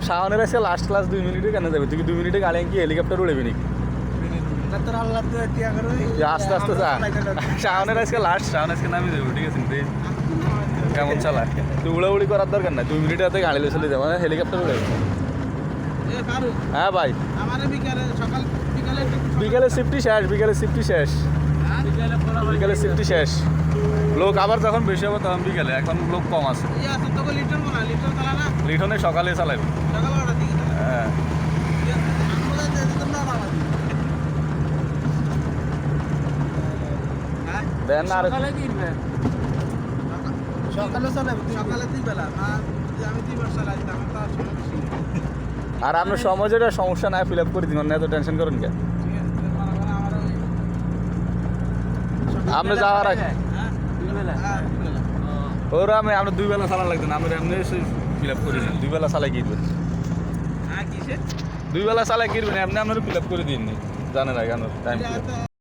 শাওনের আজকে last class 2 মিনিটে কেন যাবে? তুই কি 2 মিনিটে গাড়ি কি হেলিকপ্টার উড়াবি নাকি? আস্তে আস্তে যা। শাওনের আজকে লাস্ট, শাওন আজকে নামি যাবো, ঠিক আছে? কেমন চালায় তুই উড়াউড়ি করার দরকার নাই, 2 মিনিটে হাতে গাড়ি চলে যাবে, মানে হেলিকপ্টার উড়াবি। হ্যাঁ ভাই, বিকালে শিফটই শেষ, বিকালে শিফটই শেষ, বিকালে শিফটই শেষ। লোক আবার যখন বেশি হবে তখন বিকালে, এখন লোক কম আছে। লিটনে সকালে চালাবে। হ্যাঁ দেন আর আর আপনার সময় যেটা সমস্যা নাই ফিল আপ করে দিন, এত টেনশন করেন কে? আপনি যাওয়ার আগে ওরা আমি আপনার 2 বেলা চালা লাগতো না, আমরা এমনি ফিল আপ করে দিন। 2 বেলা চালাই কিনবেন, 2 বেলা চালাই কিনবেন এমনি আপনার ফিল আপ করে দিন, জানেন আগে টাইম।